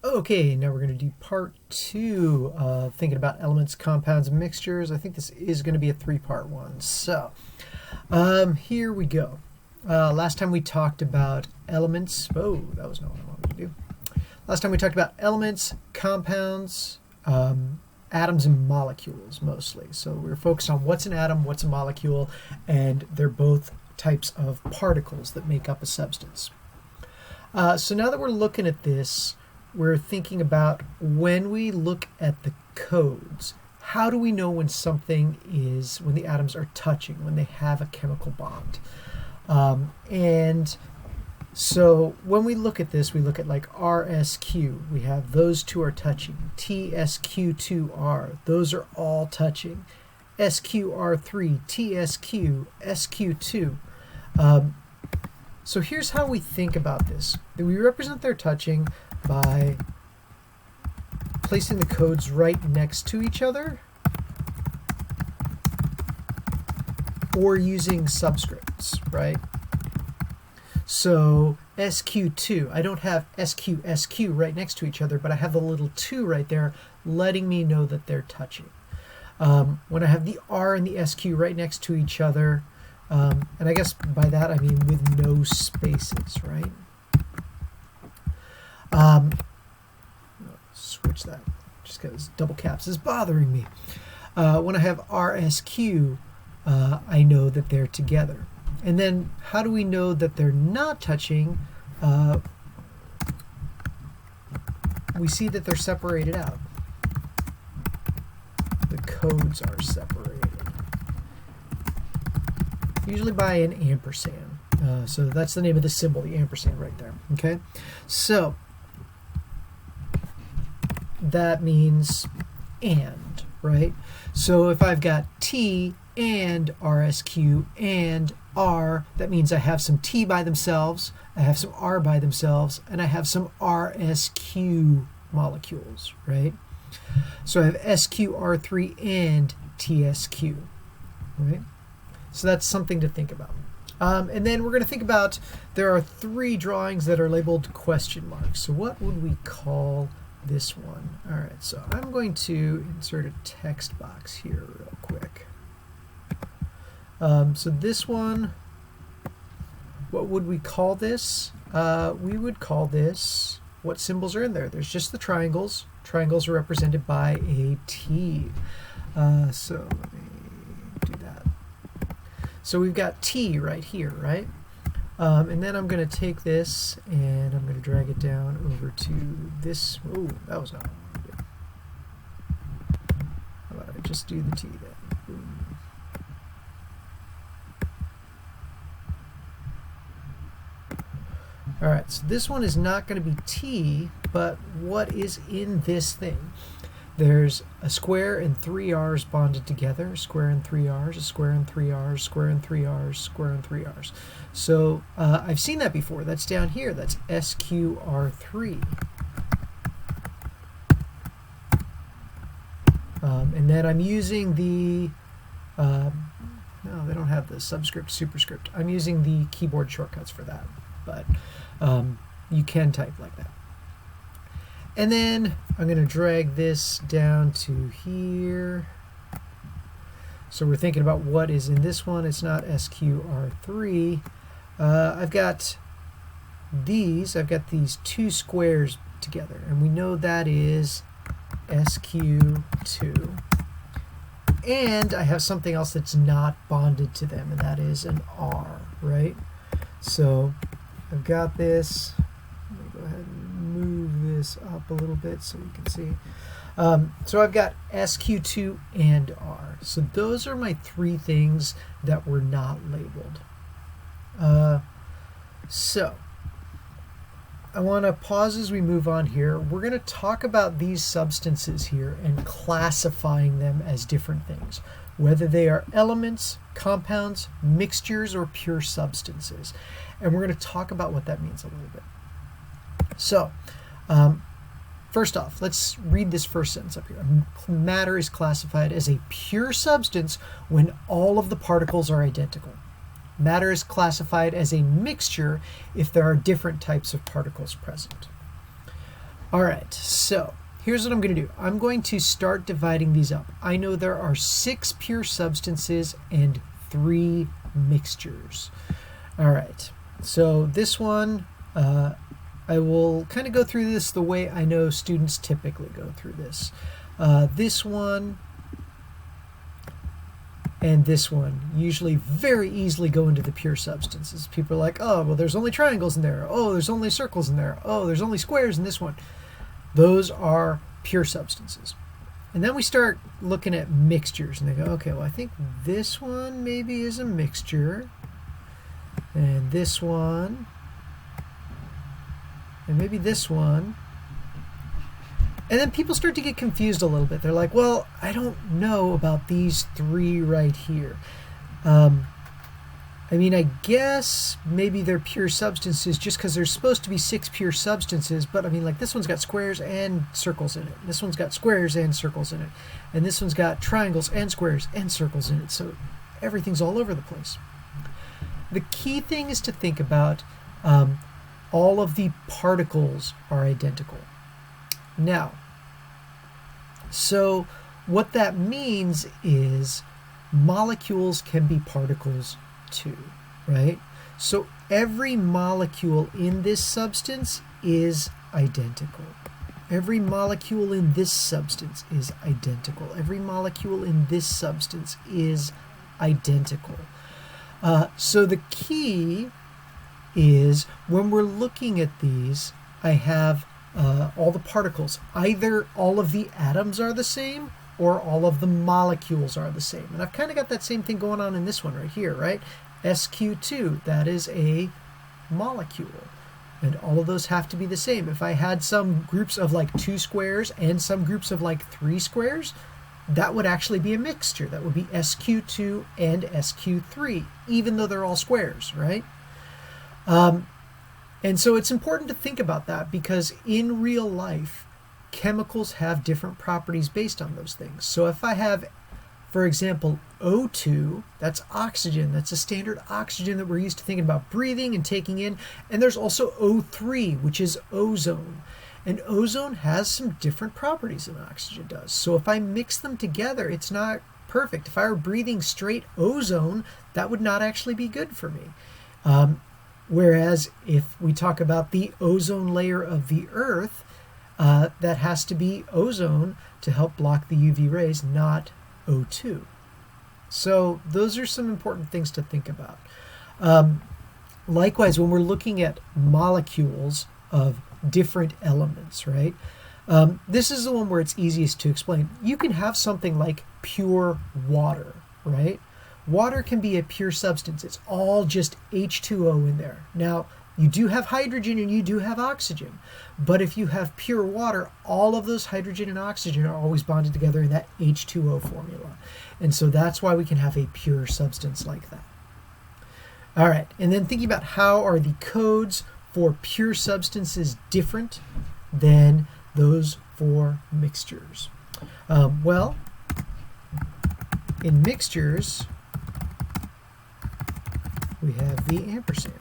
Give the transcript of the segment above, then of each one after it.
Okay, now we're going to do part two of thinking about elements, compounds, and mixtures. I think this is going to be a three-part one. So, here we go. Last time we talked about elements. Oh, that was not what I wanted to do. Last time we talked about elements, compounds, atoms, and molecules mostly. So we were focused on what's an atom, what's a molecule, and they're both types of particles that make up a substance. So now that we're looking at this, we're thinking about when we look at the codes, how do we know when something is, when the atoms are touching, when they have a chemical bond? And so when we look at this, we look at like RSQ, we have those two are touching. TSQ2R, those are all touching. SQR3, TSQ, SQ2. So here's how we think about this. We represent their touching by placing the codes right next to each other or using subscripts, right? So SQ2, I don't have SQ right next to each other, but I have the little 2 right there letting me know that they're touching. When I have the R and the SQ right next to each other, and I guess by that I mean with no spaces, right? Switch that, just because double caps is bothering me. When I have RSQ, I know that they're together. And then how do we know that they're not touching? We see that they're separated out. The codes are separated. Usually by an ampersand. So that's the name of the symbol, the ampersand right there. Okay? So that means and, right? So if I've got T and RSQ and R, that means I have some T by themselves, I have some R by themselves, and I have some RSQ molecules, right? So I have SQR3 and TSQ, right? So that's something to think about. And then we're going to think about, there are 3 drawings that are labeled question marks. So what would we call this one? All right, so I'm going to insert a text box here real quick. So this one, what would we call this? We would call this, what symbols are in there? There's just the triangles. Triangles are represented by a T. So let me do that. So we've got T right here, right? And then I'm going to take this and I'm going to drag it down over to this. Oh, that was not what I wanted to do. How about I just do the T then? Boom. All right, so this one is not going to be T, but what is in this thing? There's a square and 3 R's bonded together, a square and 3 R's, a square and 3 R's, square and 3 R's, square and 3 R's. So I've seen that before. That's down here. That's SQR3. And then I'm using the, no, they don't have the subscript, superscript. I'm using the keyboard shortcuts for that, but you can type like that. And then I'm going to drag this down to here. So we're thinking about what is in this one. It's not SQR3. I've got these 2 squares together, and we know that is SQ2. And I have something else that's not bonded to them, and that is an R, right? So I've got this. Let me go ahead and move this up a little bit so you can see. So I've got SQ2 and R. So those are my 3 things that were not labeled. So I want to pause as we move on here. We're going to talk about these substances here and classifying them as different things, whether they are elements, compounds, mixtures, or pure substances. And we're going to talk about what that means a little bit. So, first off, let's read this first sentence up here. Matter is classified as a pure substance when all of the particles are identical. Matter is classified as a mixture if there are different types of particles present. All right, so here's what I'm going to do. I'm going to start dividing these up. I know there are 6 pure substances and 3 mixtures. All right, so this one, I will kind of go through this the way I know students typically go through this. This one and this one usually very easily go into the pure substances. People are like, oh, well, there's only triangles in there. Oh, there's only circles in there. Oh, there's only squares in this one. Those are pure substances. And then we start looking at mixtures, and they go, okay, well, I think this one maybe is a mixture, and this one, and maybe this one. And then people start to get confused a little bit. They're like, well, I don't know about these 3 right here. I mean, I guess maybe they're pure substances just because there's supposed to be 6 pure substances, but I mean, like, this one's got squares and circles in it. This one's got squares and circles in it. And this one's got triangles and squares and circles in it. So everything's all over the place. The key thing is to think about all of the particles are identical. Now, so what that means is molecules can be particles too, right? So every molecule in this substance is identical. Every molecule in this substance is identical. Every molecule in this substance is identical. So the key is when we're looking at these, I have all the particles. Either all of the atoms are the same or all of the molecules are the same. And I've kind of got that same thing going on in this one right here, right? SQ2, that is a molecule. And all of those have to be the same. If I had some groups of like 2 squares and some groups of like 3 squares, that would actually be a mixture. That would be SQ2 and SQ3, even though they're all squares, right? And so it's important to think about that because in real life, chemicals have different properties based on those things. So if I have, for example, O2, that's oxygen. That's a standard oxygen that we're used to thinking about breathing and taking in. And there's also O3, which is ozone. And ozone has some different properties than oxygen does. So if I mix them together, it's not perfect. If I were breathing straight ozone, that would not actually be good for me. Whereas if we talk about the ozone layer of the Earth, that has to be ozone to help block the UV rays, not O2. So those are some important things to think about. Likewise, when we're looking at molecules of different elements, right? This is the one where it's easiest to explain. You can have something like pure water, right? Water can be a pure substance. It's all just H2O in there. Now, you do have hydrogen and you do have oxygen. But if you have pure water, all of those hydrogen and oxygen are always bonded together in that H2O formula. And so that's why we can have a pure substance like that. All right, and then thinking about how are the codes for pure substances different than those for mixtures? Well, in mixtures, we have the ampersand.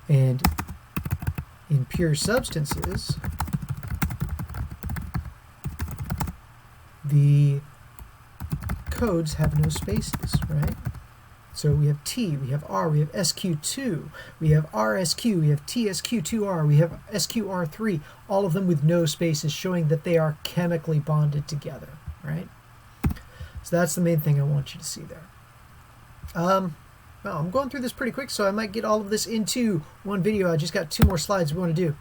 And in pure substances, the codes have no spaces, right? So we have T, we have R, we have SQ2, we have RSQ, we have TSQ2R, we have SQR3, all of them with no spaces, showing that they are chemically bonded together, right? So that's the main thing I want you to see there. Well, I'm going through this pretty quick, so I might get all of this into one video. I just got 2 more slides we want to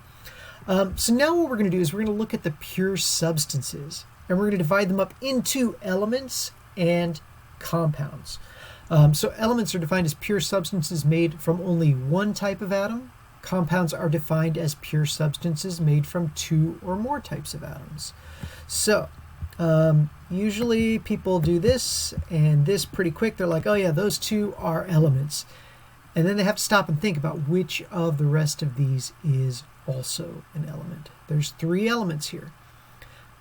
do. So now what we're going to do is we're going to look at the pure substances, and we're going to divide them up into elements and compounds. So elements are defined as pure substances made from only one type of atom. Compounds are defined as pure substances made from 2 or more types of atoms. So usually people do this and this pretty quick. They're like, oh yeah, those 2 are elements. And then they have to stop and think about which of the rest of these is also an element. There's 3 elements here.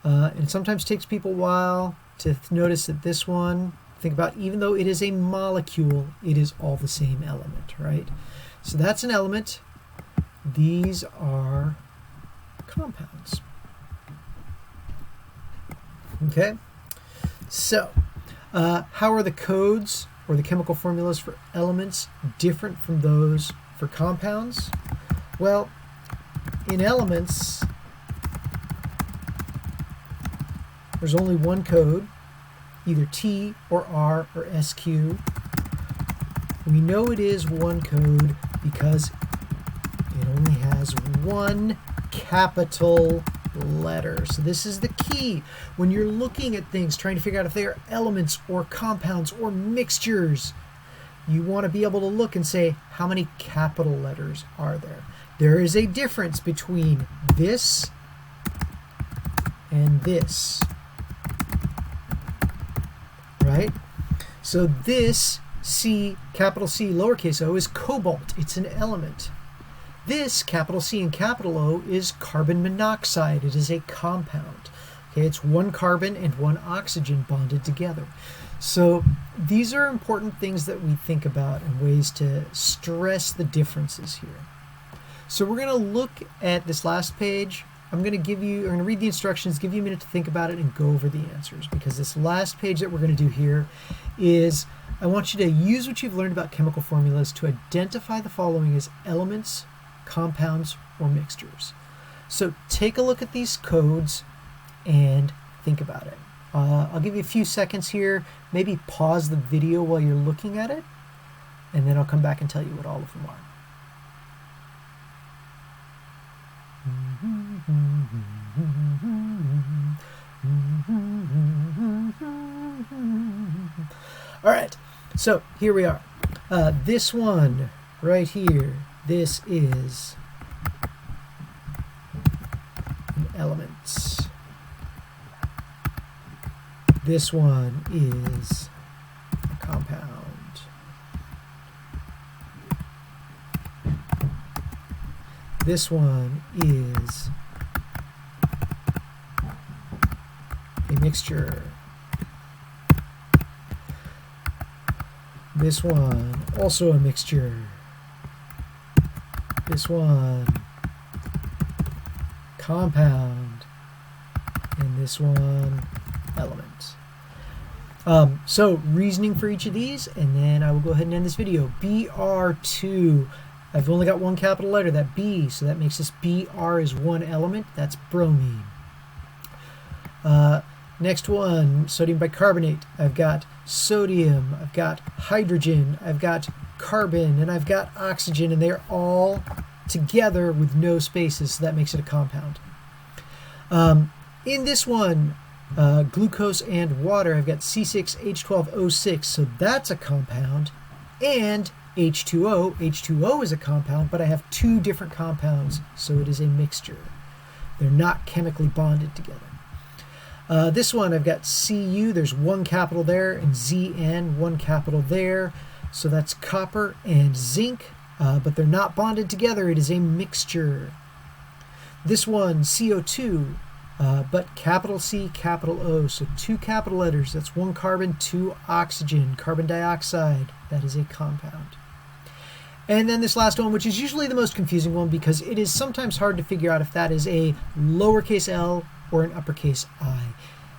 And it sometimes takes people a while to notice that this one, think about, even though it is a molecule, it is all the same element, right? So that's an element. these are compounds. Okay, so how are the codes or the chemical formulas for elements different from those for compounds? Well, in elements, there's only one code, either T or R or SQ. We know it is one code because it only has one capital letter. So this is the key when you're looking at things, trying to figure out if they are elements or compounds or mixtures. You want to be able to look and say, how many capital letters are there? There is a difference between this and this, right? So this C, capital C, lowercase o, is cobalt. It's an element. This, capital C and capital O, is carbon monoxide. It is a compound. Okay, it's one carbon and one oxygen bonded together. So these are important things that we think about and ways to stress the differences here. So we're going to look at this last page. I'm going to read the instructions, give you a minute to think about it, and go over the answers, because this last page that we're going to do here is, I want you to use what you've learned about chemical formulas to identify the following as elements, compounds, or mixtures. So take a look at these codes and think about it. I'll give you a few seconds here, maybe pause the video while you're looking at it, and then I'll come back and tell you what all of them are. All right, so here we are. This one right here, this is an element. This one is a compound. This one is a mixture. This one, also a mixture. This one, compound. And this one, element. So reasoning for each of these, and then I will go ahead and end this video. Br2, I've only got one capital letter, that B, so that makes this Br is one element. That's bromine. Next one, sodium bicarbonate. I've got sodium, I've got hydrogen, I've got carbon, and I've got oxygen, and they're all together with no spaces, so that makes it a compound. In this one, glucose and water, I've got C6H12O6, so that's a compound, and H2O. H2O is a compound, but I have two different compounds, so it is a mixture. They're not chemically bonded together. This one, I've got Cu, there's one capital there, and Zn, one capital there, so that's copper and zinc, but they're not bonded together. It is a mixture. This one, CO2, but capital C, capital O, so two capital letters. That's one carbon, two oxygen, carbon dioxide. That is a compound. And then this last one, which is usually the most confusing one because it is sometimes hard to figure out if that is a lowercase l or an uppercase I.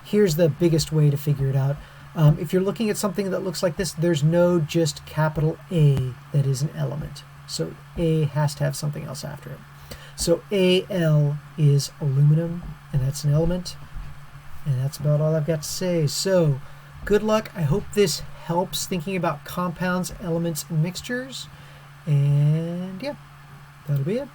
Here's the biggest way to figure it out. If you're looking at something that looks like this, there's no just capital A that is an element. So A has to have something else after it. So Al is aluminum, and that's an element. And that's about all I've got to say. So good luck. I hope this helps thinking about compounds, elements, and mixtures. And yeah, that'll be it.